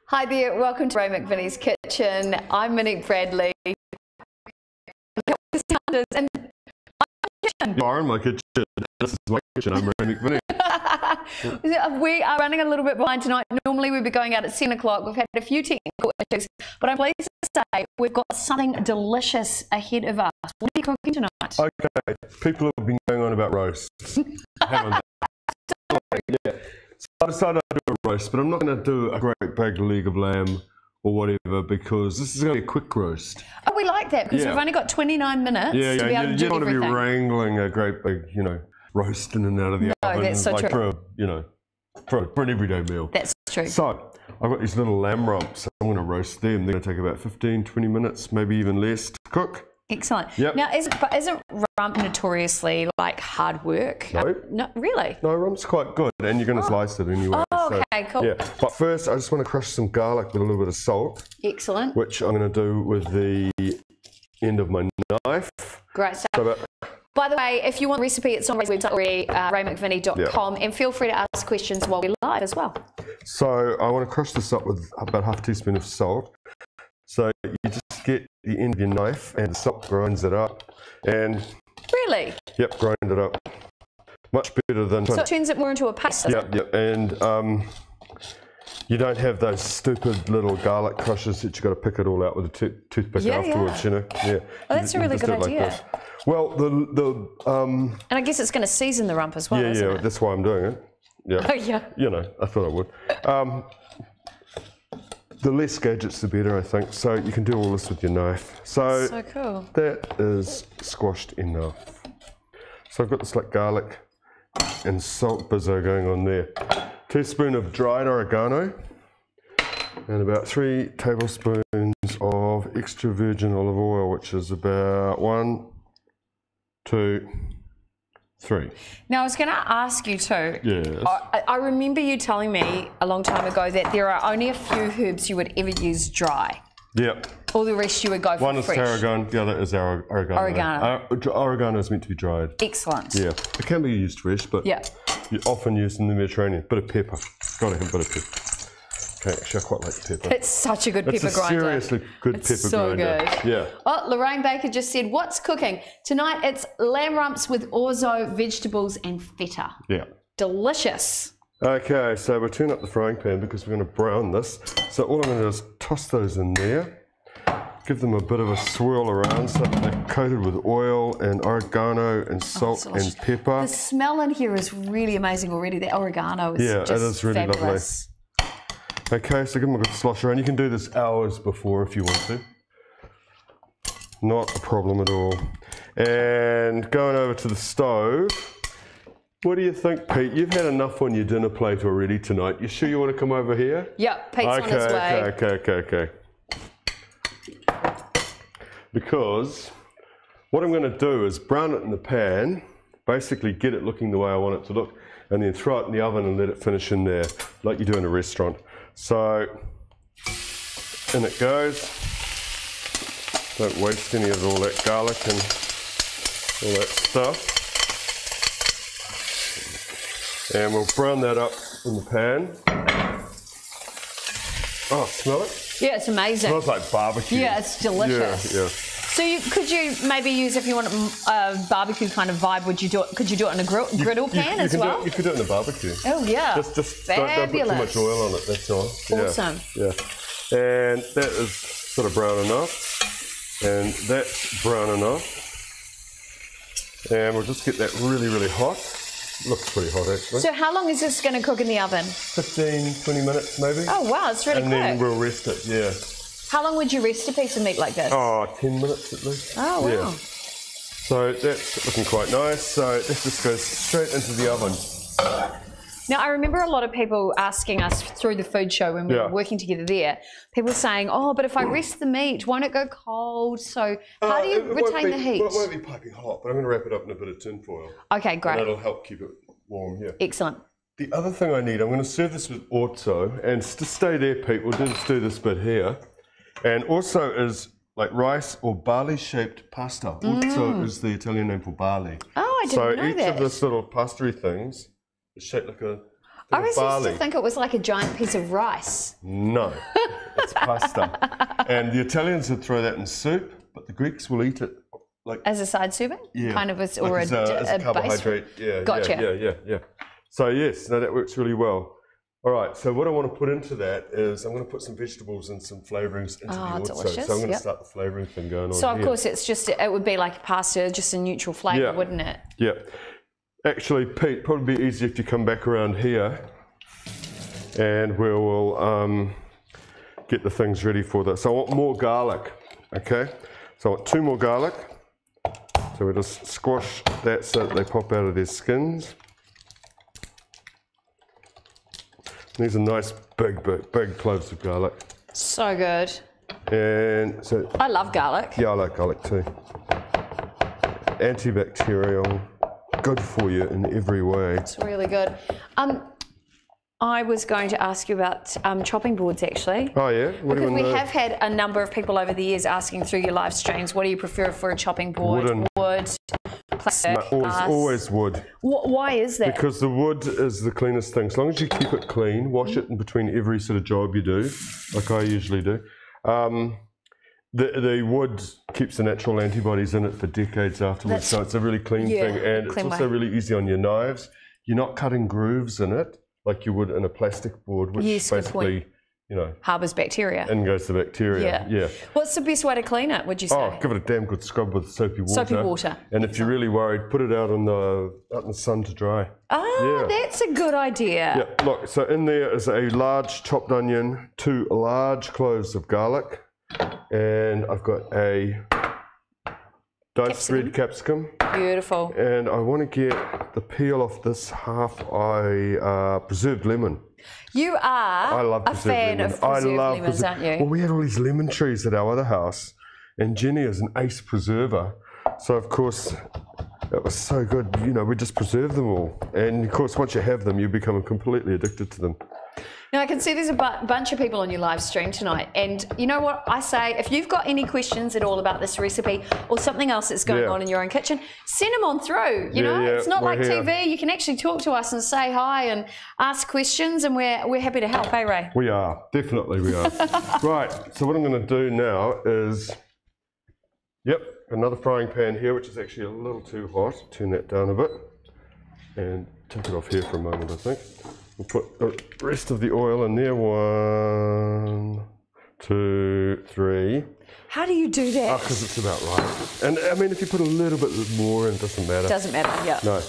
Hi there, welcome to Ray McVinnie's Kitchen. I'm Monique Bradley. You are in my kitchen. This is my kitchen. I'm Ray McVinnie. We are running a little bit behind tonight. Normally we'd be going out at 7 o'clock. We've had a few technical issues, but I'm pleased to say we've got something delicious ahead of us. What are you cooking tonight? Okay, people have been going on about roasts. Hang on. Yeah. So I decided I'd do a roast, but I'm not going to do a great big leg of lamb or whatever, because this is going to be a quick roast. Oh, we like that, because we've only got 29 minutes to be able to do everything. You don't want to be wrangling a great big, roast in and out of the oven. No, that's so true. For an everyday meal. That's true. So, I've got these little lamb rumps. I'm going to roast them. They're going to take about 15, 20 minutes, maybe even less to cook. Excellent. Yep. Now, isn't rump notoriously like hard work? No. No, really? No, rump's quite good, and you're going to slice it anyway. Oh, okay, cool. Yeah, but first I just want to crush some garlic with a little bit of salt. Excellent. Which I'm going to do with the end of my knife. Great stuff. By the way, if you want a recipe, it's on Ray's website, raymcvinnie.com, and feel free to ask questions while we're live as well. So I want to crush this up with about half a teaspoon of salt. So you just get the end of your knife and the salt grinds it up. And really? Yep, grind it up. Much better than... So it turns it more into a paste. Yep, and you don't have those stupid little garlic crushes that you've got to pick it all out with a toothpick afterwards, Yeah. Well, that's a really good idea. Like well, and I guess it's going to season the rump as well, isn't it? That's why I'm doing it. Yeah. Oh, yeah. I thought I would. The less gadgets, the better, I think. So you can do all this with your knife. So cool. That is squashed enough. So I've got this like garlic and salt bizzo going on there. Teaspoon of dried oregano and about 3 tablespoons of extra virgin olive oil, which is about 1, 2, 3. Now, I was going to ask you too. Yes. I remember you telling me a long time ago that there are only a few herbs you would ever use dry. Yep. All the rest you would go for One is fresh. tarragon, the other is oregano. Oregano is meant to be dried. Excellent. Yeah. It can be used fresh, but you often use in the Mediterranean. Bit of pepper. Got to have a bit of pepper. Okay, actually, I quite like pepper. It's such a good pepper grinder. Seriously good pepper so grinder. Good. Yeah. Oh, Lorraine Baker just said, what's cooking? Tonight it's lamb rumps with orzo, vegetables and feta. Yeah. Delicious. Okay, so we'll turn up the frying pan because we're going to brown this. So all I'm going to do is toss those in there. Give them a bit of a swirl around so they're coated with oil and oregano and salt and pepper. The smell in here is really amazing already. The oregano is just it is really fabulous. Lovely. Okay, so give them a good slosh around. You can do this hours before if you want to. Not a problem at all. And going over to the stove. What do you think, Pete? You've had enough on your dinner plate already tonight. You sure you want to come over here? Yep, Pete's on his way. Okay. Because what I'm going to do is brown it in the pan, basically get it looking the way I want it to look, and then throw it in the oven and let it finish in there, like you do in a restaurant. So, in it goes. Don't waste any of all that garlic and all that stuff. And we'll brown that up in the pan. Oh, smell it? Yeah, it's amazing. It smells like barbecue. Yeah, it's delicious. Yeah. So could you maybe use, if you want a barbecue kind of vibe, could you do it in a griddle pan as well? You could do it in a barbecue. Oh yeah. Just don't put too much oil on it, that's all. Awesome. Yeah. And that is sort of brown enough. And that's brown enough. And we'll just get that really, really hot. Looks pretty hot actually. So how long is this going to cook in the oven? 15, 20 minutes maybe. Oh wow, it's really quick. And then we'll rest it, yeah. How long would you rest a piece of meat like this? Oh, 10 minutes at least. Oh wow. Yeah. So that's looking quite nice. So this just goes straight into the oven. Now, I remember a lot of people asking us through the food show when we were working together there, people saying, oh, but if I rest the meat, won't it go cold? So how do you retain the heat? Well, it won't be piping hot, but I'm going to wrap it up in a bit of tin foil. Okay, great. And that'll help keep it warm, yeah. Excellent. The other thing I need, I'm going to serve this with orzo, and to stay there, Pete, we'll just do this bit here. And also is like rice or barley-shaped pasta. Orzo is the Italian name for barley. Oh, I didn't know that. So each of these little pastry things is shaped like a I always used barley. to think it was like a giant piece of rice. No, it's pasta. And the Italians would throw that in soup, but the Greeks will eat it like As a side serving? yeah, Kind of as, like or as a carbohydrate. base. Yeah, Gotcha. yeah. So yes, no, that works really well. All right, so what I want to put into that is I'm going to put some vegetables and some flavourings into the orzo. Delicious. So I'm going to start the flavouring thing going on. So of here. course it would be like pasta, just a neutral flavour, wouldn't it? Yeah. Actually, Pete, probably be easier if you come back around here and we'll get the things ready for this. So I want more garlic, okay? So I want 2 more garlic. So we just squash that so that they pop out of their skins. These are nice big cloves of garlic. So good. And so I love garlic. yeah, I like garlic too. Antibacterial, good for you in every way. It's really good. I was going to ask you about chopping boards actually. Oh yeah? What do you Because want we to know? have had a number of people over the years asking through your live streams, what do you prefer for a chopping board? Wooden. Wood, plastic, glass. Always wood. Why is that? Because the wood is the cleanest thing. As long as you keep it clean, wash it in between every sort of job you do, like I usually do. The wood keeps the natural antibodies in it for decades afterwards, so it's a really clean thing, and it's also really easy on your knives. You're not cutting grooves in it like you would in a plastic board, which basically, you know, harbours bacteria. in goes the bacteria. Yeah. What's the best way to clean it, would you say? Oh, give it a damn good scrub with soapy water. Soapy water. And if you're really worried, put it out in the sun to dry. Oh, that's a good idea. Yeah, look, so in there is a large chopped onion, 2 large cloves of garlic, and I've got a diced red capsicum. Beautiful. And I want to get the peel off this half preserved lemon. You are a fan of preserved lemons, aren't you? Well, we had all these lemon trees at our other house, and Jenny is an ace preserver. So, of course, it was so good. You know, we just preserve them all. And, of course, once you have them, you become completely addicted to them. Now, I can see there's a bunch of people on your live stream tonight. And you know what I say? If you've got any questions at all about this recipe or something else that's going on in your own kitchen, send them on through. You know, it's not like TV. You can actually talk to us and say hi and ask questions, and we're happy to help, eh, Ray? We are. Definitely we are. Right. So what I'm going to do now is, another frying pan here, which is actually a little too hot. Turn that down a bit and take it off here for a moment, I think. We'll put the rest of the oil in there. 1, 2, 3. How do you do that? Because it's about right. And I mean, if you put a little bit more in, it doesn't matter. Doesn't matter, yeah. No.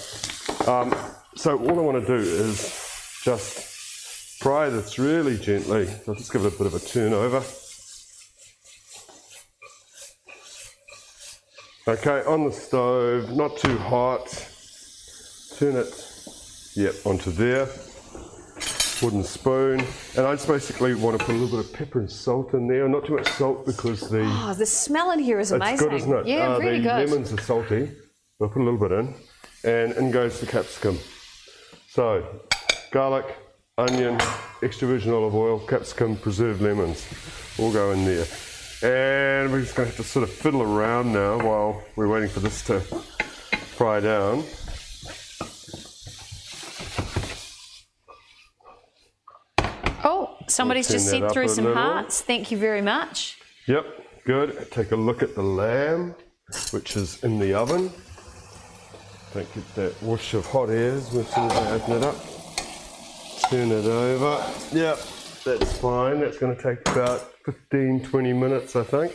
So all I want to do is just fry this really gently. I'll just give it a bit of a turn over. Okay, on the stove, not too hot. Turn it, onto there. Wooden spoon, and I just basically want to put a little bit of pepper and salt in there. Not too much salt because the smell in here is amazing. It's good, isn't it? Yeah, really the good. lemons are salty, so I'll put a little bit in, and in goes the capsicum. So, garlic, onion, extra virgin olive oil, capsicum, preserved lemons, all go in there. And we're just going to have to sort of fiddle around now while we're waiting for this to fry down. Oh, somebody's just sent through some hearts. Thank you very much. Yep, good. Take a look at the lamb, which is in the oven. Don't get that whoosh of hot air as soon as I open it up. Turn it over. Yep, that's fine. That's going to take about 15-20 minutes, I think.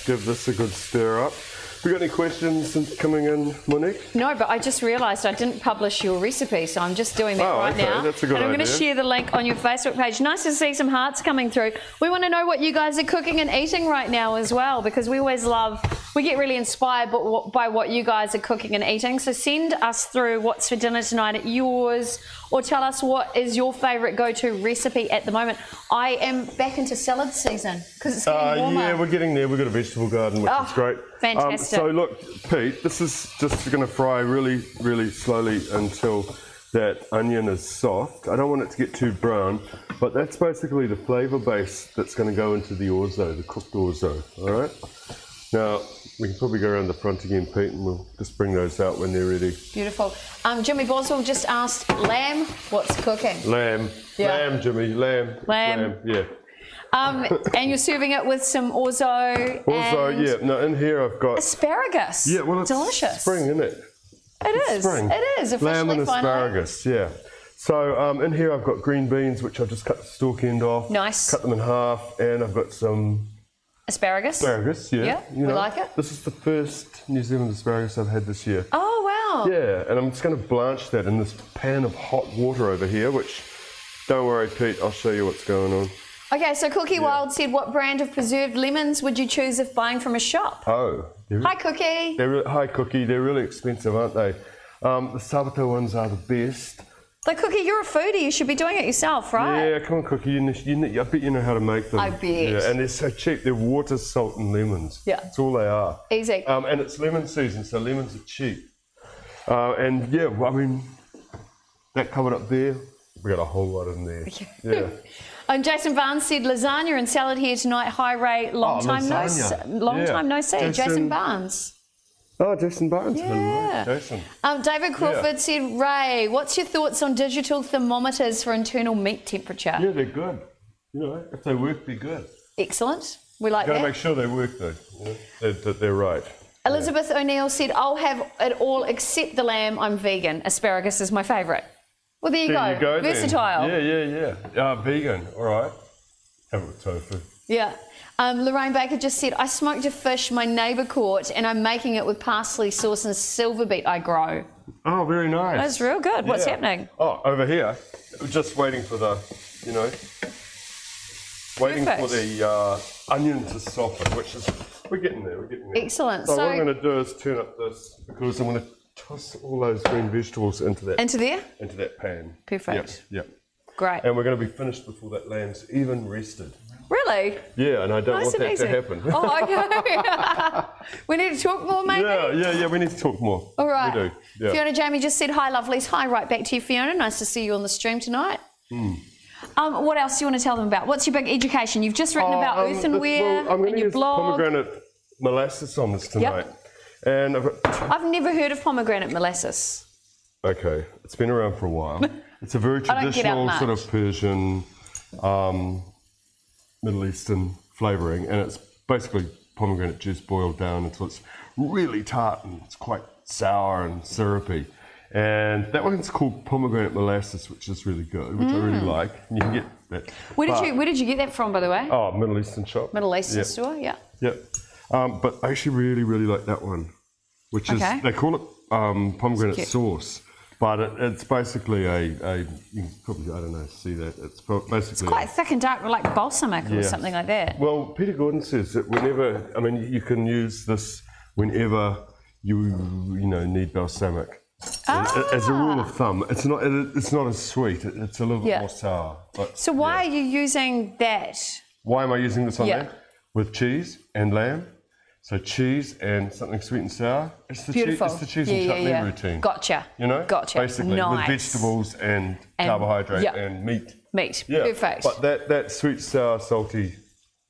Give this a good stir up. Have you got any questions coming in, Monique? No, but I just realised I didn't publish your recipe, so I'm just doing that right now. That's a good and I'm idea. going to share the link on your Facebook page. Nice to see some hearts coming through. We want to know what you guys are cooking and eating right now as well, because we always we get really inspired by what you guys are cooking and eating. So send us through what's for dinner tonight at yours, or tell us what is your favourite go-to recipe at the moment. I am back into salad season because it's getting warmer. Yeah, we're getting there. We've got a vegetable garden, which is great. Fantastic. So look, Pete, this is just going to fry really, really slowly until that onion is soft. I don't want it to get too brown, but that's basically the flavour base that's going to go into the orzo, the cooked orzo, all right? Now, We can probably go around the front again, Pete, and we'll just bring those out when they're ready. Beautiful. Jimmy Boswell just asked, lamb, what's cooking? Lamb. Yeah. Lamb, Jimmy. Lamb. Lamb. Yeah. And you're serving it with some orzo. Also, yeah. No, in here I've got asparagus. Yeah, well, it's delicious. spring, isn't it? It is. Spring. It is. Officially, Lamb and finally. asparagus. Yeah. So in here I've got green beans, which I've just cut the stalk end off. Nice. Cut them in half, and I've got some asparagus. Asparagus, yeah. Yeah, we like it. This is the first New Zealand asparagus I've had this year. Oh wow. Yeah, and I'm just going to blanch that in this pan of hot water over here, which, don't worry, Pete, I'll show you what's going on. Okay, so Cookie Wild said, what brand of preserved lemons would you choose if buying from a shop? Oh. Hi, Cookie. Hi, Cookie. They're really expensive, aren't they? The Sabato ones are the best. Like, Cookie, you're a foodie. You should be doing it yourself, right? Yeah, come on, Cookie. I bet you know how to make them. I bet. Yeah, and they're so cheap. They're water, salt, and lemons. Yeah. That's all they are. Easy. And it's lemon season, so lemons are cheap. And yeah, I mean, that cupboard up there, we got a whole lot in there. Yeah. And Jason Barnes said lasagna and salad here tonight. Hi Ray, long time no see. Jason Barnes. Oh, Jason Barnes. Yeah. Jason. David Crawford said, Ray, what's your thoughts on digital thermometers for internal meat temperature? Yeah, they're good. You know, if they work, they're good. Excellent. We like that. Got to make sure they work though. You know, that they're right. Elizabeth O'Neill said, I'll have it all except the lamb. I'm vegan. Asparagus is my favourite. Well, there you go. Versatile. Then. Yeah. Vegan. All right. Have it with tofu. Yeah. Lorraine Baker just said, I smoked a fish my neighbour caught and I'm making it with parsley sauce and silver beet I grow. Oh, very nice. That's real good. What's happening? Oh, over here. Just waiting for the, waiting for the onion to soften, which is, we're getting there. Excellent. So what I'm going to do is turn up this because I'm going to toss all those green vegetables into that. Into there? Into that pan. Perfect. Yep. Great. And we're going to be finished before that lamb's even rested. Really? Yeah, and I don't want that to happen. Oh, okay. We need to talk more, maybe? Yeah, we need to talk more. All right. We do. Yeah. Fiona Jamie just said, hi, lovelies. Hi, right back to you, Fiona. Nice to see you on the stream tonight. What else do you want to tell them about? What's your big education? You've just written about earthenware I'm going in to your use blog. pomegranate molasses on this tonight. Yep. And I've never heard of pomegranate molasses. Okay, it's been around for a while. It's a very traditional sort of Persian, Middle Eastern flavouring, and it's basically pomegranate juice boiled down until it's really tart and it's quite sour and syrupy. And that one's called pomegranate molasses, which is really good, which I really like. And you can get that. Where did you get that from, by the way? Oh, Middle Eastern shop. Middle Eastern store, yeah. Yep. But I actually really like that one, which is, they call it pomegranate sauce. But it's basically you can probably, I don't know, see that. It's basically... It's quite thick and dark, like balsamic or something like that. Well, Peter Gordon says that you can use this whenever you need balsamic. As a rule of thumb, it's not as sweet. It's a little bit more sour. But, so why are you using that? Why am I using this on there? With cheese and lamb. So cheese and something sweet and sour. It's the cheese and chutney routine. Gotcha. Gotcha. Basically, with vegetables and carbohydrate and meat. Meat. Yeah. Perfect. But that sweet, sour, salty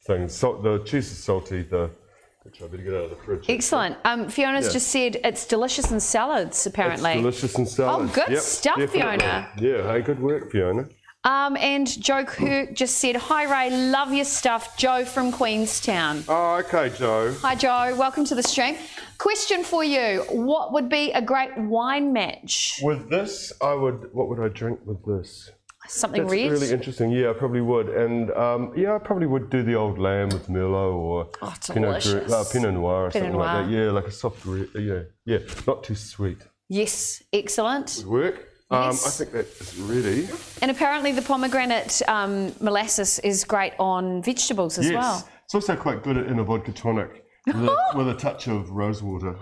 thing. The cheese is salty. Which I better get out of the fridge. Excellent. Fiona's just said it's delicious in salads, apparently. It's delicious in salads. Oh, good stuff, definitely. Fiona. Yeah, hey, good work, Fiona. And Joe Kirk just said, hi Ray, love your stuff. Joe from Queenstown. Oh, okay, Joe. Hi, Joe. Welcome to the stream. Question for you. What would be a great wine match? With this, what would I drink with this? Something That's red? really interesting. Yeah, I probably would. And I probably would do the old lamb with Merlot or Pinot Noir or something like that. Yeah, like a soft red. Yeah, not too sweet. Yes, excellent. Would work. Yes. I think that is ready. And apparently the pomegranate molasses is great on vegetables as well. It's also quite good in a vodka tonic with a touch of rosewater.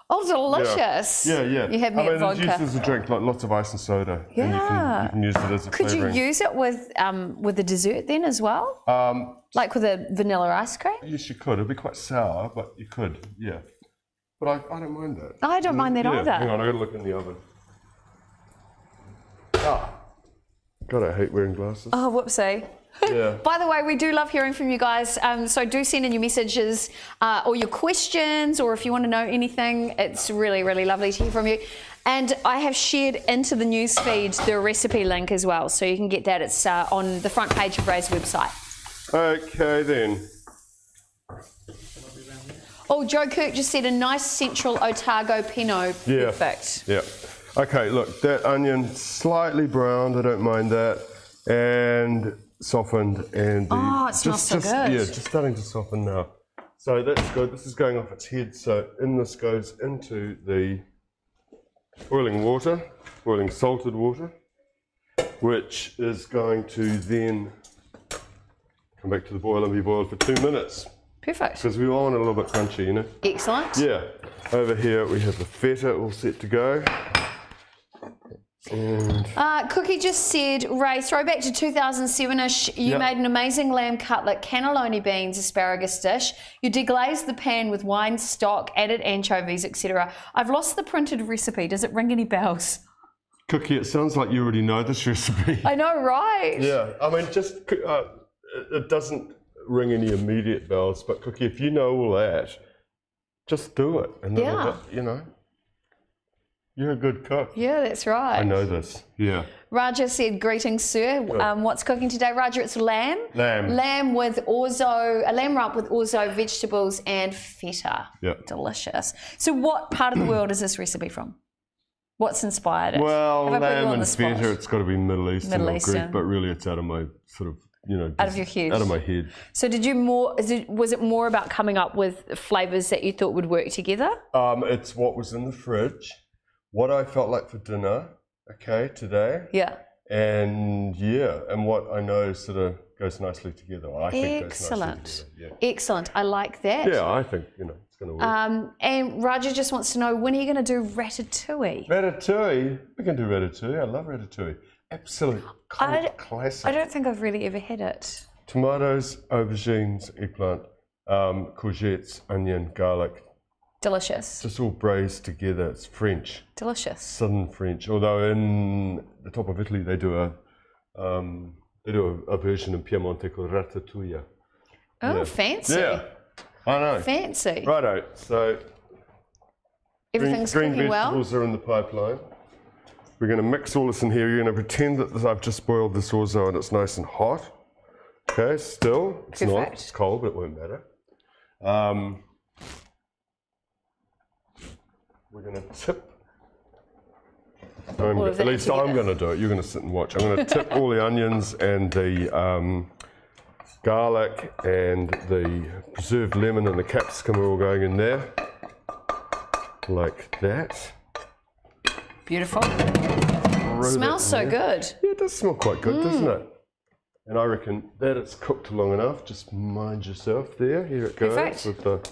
Oh, delicious. Yeah. You have me at vodka. It's used as a drink, like lots of ice and soda. Yeah. And you can use it as a flavouring. Could you use it with the dessert then as well? Like with a vanilla ice cream? Yes, you could. It'd be quite sour, but you could, yeah. But I don't mind that. I don't mind that either. Hang on, I've got to look in the oven. God, I hate wearing glasses. Oh, whoopsie. Yeah. By the way, we do love hearing from you guys, so do send in your messages or your questions, or if you want to know anything, it's really, really lovely to hear from you. And I have shared into the newsfeed the recipe link as well, so you can get that. It's on the front page of Ray's website. Okay then. Oh, Joe Kirk just said a nice central Otago Pinot. Yeah. Perfect. Yeah. Okay, look, that onion slightly browned, I don't mind that, and softened, and it smells so good. Yeah, just starting to soften now. So that's good. This is going off its head, so this goes into the boiling water, boiling salted water, which is going to then come back to the boil and be boiled for 2 minutes. Perfect. Because we want it a little bit crunchy, you know. Excellent. Yeah. Over here we have the feta all set to go. And Cookie just said, Ray, throwback to 2007-ish, you made an amazing lamb cutlet, cannelloni beans, asparagus dish. You deglazed the pan with wine stock, added anchovies, etc. I've lost the printed recipe. Does it ring any bells? Cookie, it sounds like you already know this recipe. I know, right? Yeah, I mean, just it doesn't ring any immediate bells, but Cookie, if you know all that, just do it. And you know, you're a good cook. Yeah, that's right. I know this. Yeah. Raja said, greetings, sir. What's cooking today? Raja, it's lamb. Lamb. Lamb with orzo, a lamb rump with orzo, vegetables, and feta. Yeah. Delicious. So what part of the world is this recipe from? What's inspired it? Well, lamb and feta, it's got to be Middle Eastern or Eastern. Greek, but really it's out of my sort of, you know. Out of your head. Out of my head. So was it more about coming up with flavours that you thought would work together? It's what was in the fridge, what I felt like for dinner, okay, today. Yeah. And and what I know sort of goes nicely together. I think Excellent. goes nicely together. Yeah. Excellent. I like that. Yeah, I think, you know, it's going to work. And Raja just wants to know, when are you going to do ratatouille? Ratatouille? We can do ratatouille. I love ratatouille. Absolute classic. I don't think I've really ever had it. Tomatoes, aubergines, eggplant, courgettes, onion, garlic. Delicious. Just all braised together. It's French. Delicious. Southern French. Although in the top of Italy they do a version in Piemonte called ratatouille. Oh, fancy. Yeah, I know. Fancy. Righto. So Everything's green cooking well. vegetables are in the pipeline. We're going to mix all this in here. You're going to pretend that I've just boiled this orzo and it's nice and hot. Okay, still, it's Perfect. not. It's cold, but it won't matter. We're going to tip. At least I'm going to do it. You're going to sit and watch. I'm going to tip all the onions and the garlic and the preserved lemon and the capsicum are all going in there. Like that. Beautiful. Smells so good. Yeah, it does smell quite good, doesn't it? And I reckon that it's cooked long enough. Just mind yourself there. Here it goes. Perfect. With the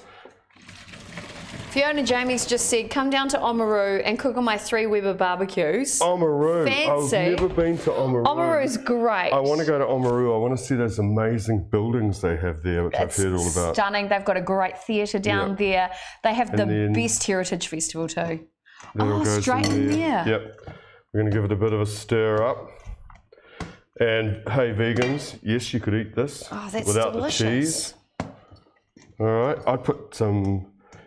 Fiona Jamie's just said, come down to Oamaru and cook on my 3 Weber barbecues. Oamaru. Fancy. I've never been to Oamaru. Oamaru's great. I want to go to Oamaru. I want to see those amazing buildings they have there, which I've heard all about. Stunning. They've got a great theatre down there. They have the best heritage festival too. Oh, straight in there. Yep. We're going to give it a bit of a stir up. And hey, vegans, yes, you could eat this without delicious. the cheese. All right. I'd put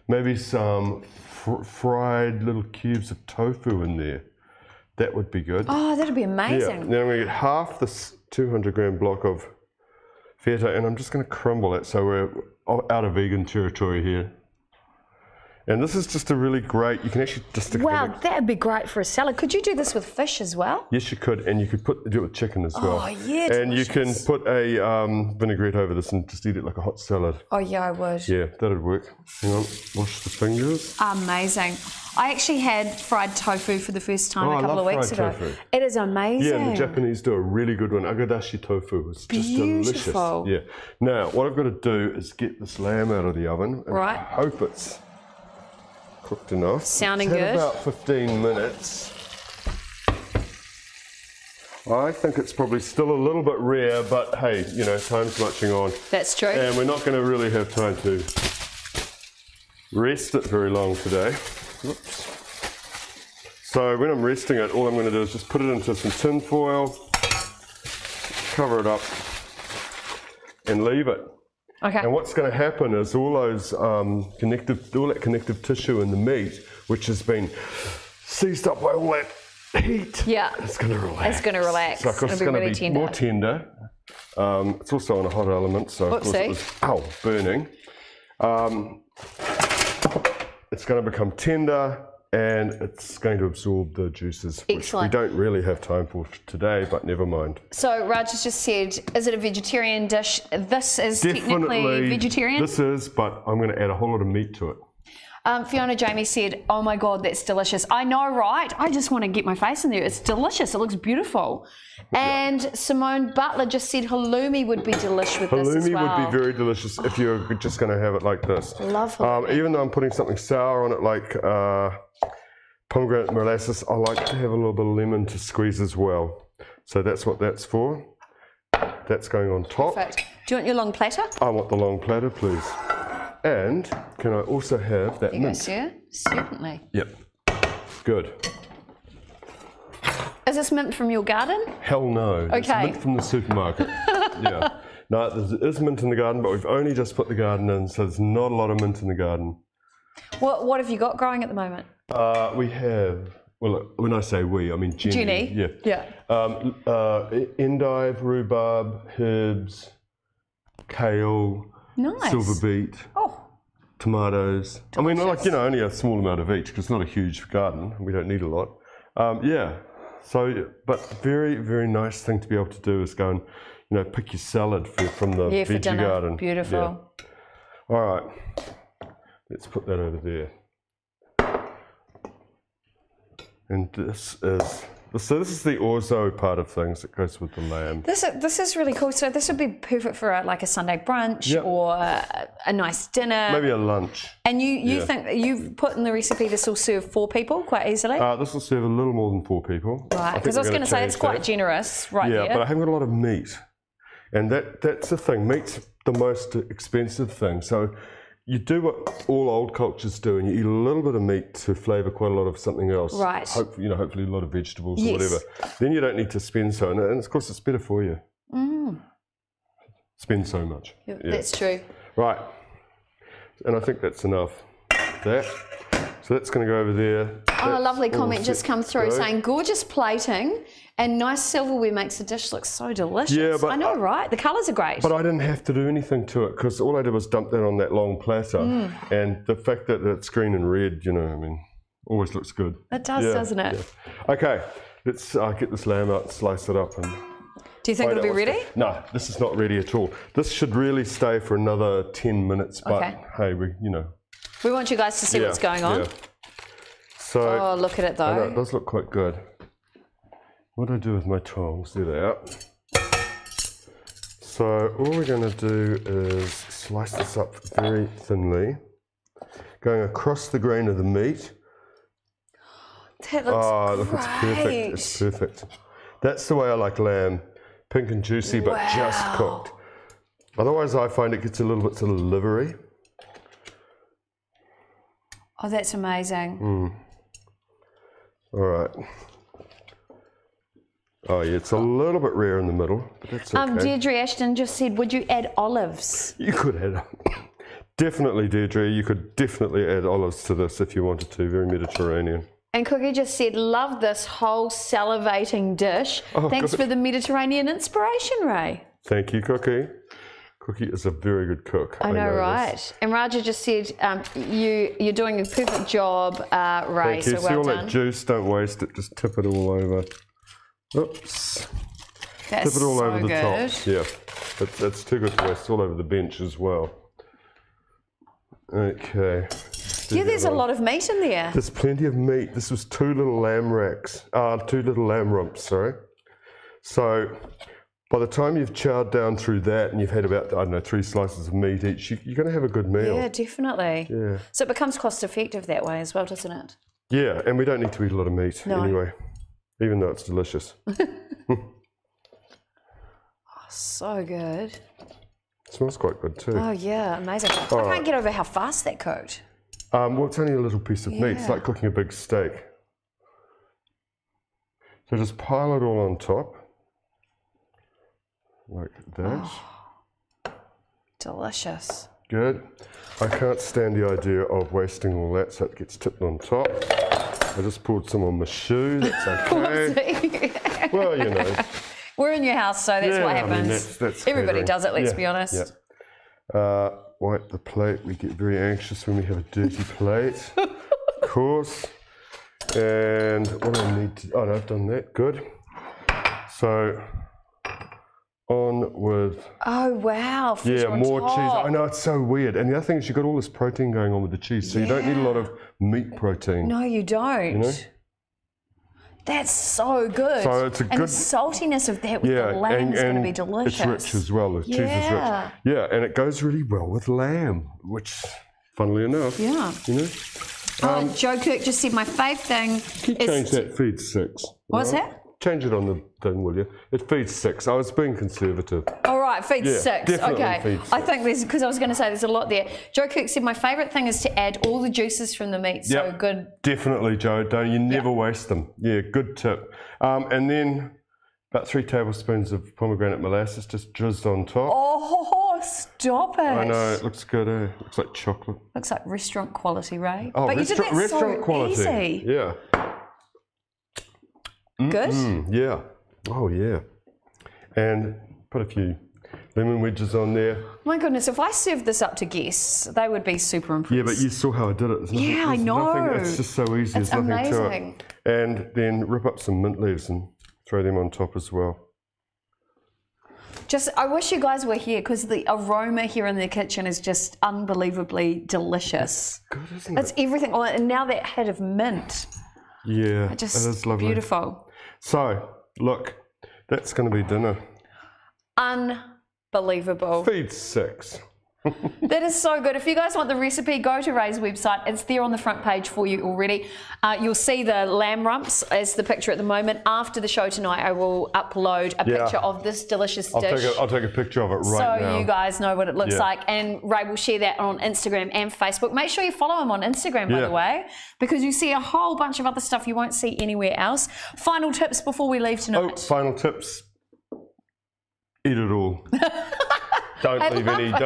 maybe some fried little cubes of tofu in there. That would be good. Oh, that'd be amazing. Yeah. Now we get half this 200-gram block of feta, and I'm just going to crumble it so we're out of vegan territory here. And this is just a really great, you can actually just stick that would be great for a salad. Could you do this with fish as well? Yes, you could, and you could do it with chicken as well. Oh, yeah, and you can put a vinaigrette over this and just eat it like a hot salad. Oh, yeah, I would. Yeah, that'd work. Hang on, wash the fingers. Amazing. I actually had fried tofu for the first time a couple of weeks ago. Tofu. It is amazing. Yeah, and the Japanese do a really good one. Agadashi tofu. It's just delicious. Yeah. Now, what I've got to do is get this lamb out of the oven. And I hope it's cooked enough. Sounding good. About 15 minutes. I think it's probably still a little bit rare, but hey, you know, time's marching on. That's true. And we're not going to really have time to rest it very long today. Whoops. So when I'm resting it, all I'm going to do is just put it into some tin foil, cover it up, and leave it. Okay. And what's going to happen is all that connective tissue in the meat, which has been seized up by all that heat, it's going to relax. It's going to relax. So of course it's going to be more tender. It's also on a hot element, so of course it was burning. It's going to become tender and it's going to absorb the juices, which we don't really have time for today, but never mind. So Raj has just said, is it a vegetarian dish? This is technically vegetarian? This is, but I'm going to add a whole lot of meat to it. Fiona Jamie said, oh my God, that's delicious. I know, right? I just want to get my face in there. It's delicious. It looks beautiful. And Simone Butler just said halloumi would be delish with this as well. Halloumi would be very delicious if you're just going to have it like this. Love halloumi. Even though I'm putting something sour on it like pomegranate molasses, I like to have a little bit of lemon to squeeze as well. So that's what that's for. That's going on top. Perfect. Do you want your long platter? I want the long platter, please. And can I also have that mint? Yes, yeah, certainly. Yep. Good. Is this mint from your garden? Hell no. Okay. It's mint from the supermarket. Yeah. No, there is mint in the garden, but we've only just put the garden in, so there's not a lot of mint in the garden. What have you got growing at the moment? We have, well, when I say we, I mean Jenny. Yeah. Endive, rhubarb, herbs, kale. Nice. Silver beet, tomatoes. Delicious. I mean, like, you know, only a small amount of each because it's not a huge garden. We don't need a lot. So, but very, very nice thing to be able to do is go and, you know, pick your salad from the veggie garden. Beautiful. Yeah. All right. Let's put that over there. And this is the orzo part of things that goes with the lamb. This is really cool. So this would be perfect for like a Sunday brunch or a nice dinner. Maybe a lunch. And you think you've put in the recipe this will serve 4 people quite easily? This will serve a little more than 4 people. Right, because I was going to say it's quite generous there. Yeah, but I haven't got a lot of meat. And that's the thing. Meat's the most expensive thing. So you do what all old cultures do, and you eat a little bit of meat to flavour quite a lot of something else. Right. Hopefully a lot of vegetables or whatever. Then you don't need to spend so, and of course it's better for you. Spend so much. Yeah. That's true. Right. And I think that's enough. So that's going to go over there. Oh, a lovely comment just come through saying gorgeous plating and nice silverware makes the dish look so delicious. Yeah, but I know, right? The colours are great. But I didn't have to do anything to it because all I did was dump that on that long platter. And the fact that it's green and red, you know, I mean, always looks good. It does, doesn't it? Yeah. Okay, let's get this lamb out and slice it up. And do you think it'll be ready? No, this is not ready at all. This should really stay for another 10 minutes. But hey, we want you guys to see what's going on. Yeah. So, look at it though. I know, it does look quite good. What do I do with my tongs? There they are. So all we're going to do is slice this up very thinly, going across the grain of the meat. That looks look, it's perfect. It's perfect. That's the way I like lamb, pink and juicy, but just cooked. Otherwise, I find it gets a little bit sort of livery. Oh, that's amazing. All right. Oh, yeah, it's a little bit rare in the middle, but that's okay. Deirdre Ashton just said, would you add olives? You could add, definitely, Deirdre, you could definitely add olives to this if you wanted to, very Mediterranean. And Cookie just said, love this whole salivating dish. Thanks for the Mediterranean inspiration, Ray. Thank you, Cookie. Cookie is a very good cook. I know, right? This. And Raja just said, you're doing a perfect job, Ray. Thank you. So well See all done. that juice, don't waste it, just tip it all over. Oops. That's tip it all so over the good. top. Yeah, that's too good to waste, all over the bench as well. Okay. Yeah, there's a lot of meat in there. There's plenty of meat. This was 2 little lamb racks, 2 little lamb rumps, sorry. So by the time you've chowed down through that and you've had about, I don't know, 3 slices of meat each, you're going to have a good meal. Yeah, definitely. Yeah. So it becomes cost effective that way as well, doesn't it? Yeah, and we don't need to eat a lot of meat anyway, even though it's delicious. So good. It smells quite good too. Oh yeah, amazing. I can't get over how fast that cooked. Well, it's only a little piece of meat. It's like cooking a big steak. So just pile it all on top, like that. Delicious. Good. I can't stand the idea of wasting all that, so it gets tipped on top. I just poured some on my shoe. That's okay. Well, you know. We're in your house, so that's what happens. I mean, that's everybody catering. does it, let's be honest. Yeah. Wipe the plate. We get very anxious when we have a dirty plate. Of course. And what do I need to... Oh, no, I've done that. Good. So... on with... Oh, wow. Fish on more top. cheese. I know, it's so weird. And the other thing is you've got all this protein going on with the cheese, so you don't need a lot of meat protein. No, you don't. You know? That's so good. So it's a and good... the saltiness of that with the lamb is going to be delicious. It's rich as well. The cheese is rich. Yeah, and it goes really well with lamb, which, funnily enough, you know. Joe Kirk just said my fave thing Can you change that feed 6? What's that? Change it on the thing, will you? It feeds 6. I was being conservative. All right, feed 6. Okay. Feed 6. I think there's, because I was going to say there's a lot there. Joe Kirk said my favourite thing is to add all the juices from the meat. So good. Definitely, Joe. You never waste them. Yeah, good tip. And then about 3 tablespoons of pomegranate molasses just drizzled on top. Oh, stop it. I know, it looks good, eh? Looks like chocolate. Looks like restaurant quality, Ray. Oh, but you did that restaurant so quality. Easy. Yeah. Good? Yeah. Oh, yeah. And put a few lemon wedges on there. My goodness, if I served this up to guests, they would be super impressed. Yeah, but you saw how I did it. Yeah, I know. It's just so easy. It's There's nothing amazing. to it. And then rip up some mint leaves and throw them on top as well. I wish you guys were here because the aroma here in the kitchen is just unbelievably delicious. Good, isn't it? It's everything. Oh, and now that head of mint. Yeah, Just it is lovely. Beautiful. So, look, that's going to be dinner. Unbelievable. Feed 6. That is so good. If you guys want the recipe, go to Ray's website. It's there on the front page for you already. You'll see the lamb rumps as the picture at the moment. After the show tonight, I will upload a picture of this delicious dish. I'll take a picture of it right now. So you guys know what it looks like. And Ray will share that on Instagram and Facebook. Make sure you follow him on Instagram, by the way, because you see a whole bunch of other stuff you won't see anywhere else. Final tips before we leave tonight. Oh, final tips. Eat it all. Don't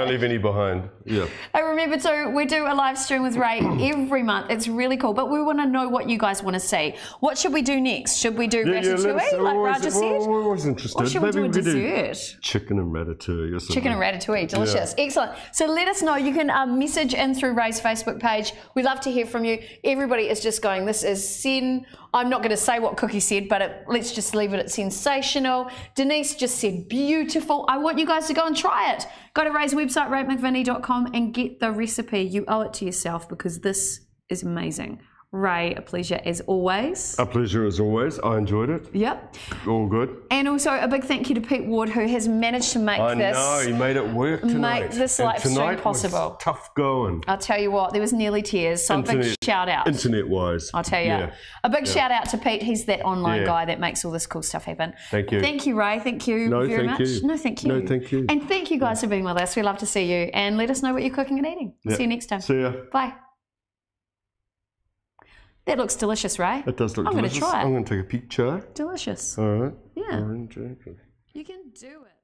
leave any behind. Yeah. And remember too, we do a live stream with Ray every month. It's really cool. But we want to know what you guys want to see. What should we do next? Should we do ratatouille, like Raja said? We're always interested. Or should we do a dessert? Chicken and ratatouille or something. Chicken and ratatouille, delicious. Yeah. Excellent. So let us know. You can message in through Ray's Facebook page. We'd love to hear from you. Everybody is just going, this is sin. I'm not going to say what Cookie said, but let's just leave it at sensational. Denise just said beautiful. I want you guys to go and try it. Go to Ray's website, McVinnie.com, and get the recipe. You owe it to yourself because this is amazing. Ray, a pleasure as always. A pleasure as always. I enjoyed it. Yep. All good. And also a big thank you to Pete Ward, who has managed to make this. I know, he made it work tonight. Make this live stream possible. Was tough going. I'll tell you what, there was nearly tears. So a big shout out. Internet-wise. I'll tell you. A big shout out to Pete. He's that online guy that makes all this cool stuff happen. Thank you. Thank you, Ray. Thank you very much. No, thank you. No, thank you. And thank you guys for being with us. We love to see you. And let us know what you're cooking and eating. See you next time. See ya. Bye. That looks delicious, Ray. It does look delicious. I'm going to try it. I'm going to take a picture. Delicious. All right. Yeah. Orange. You can do it.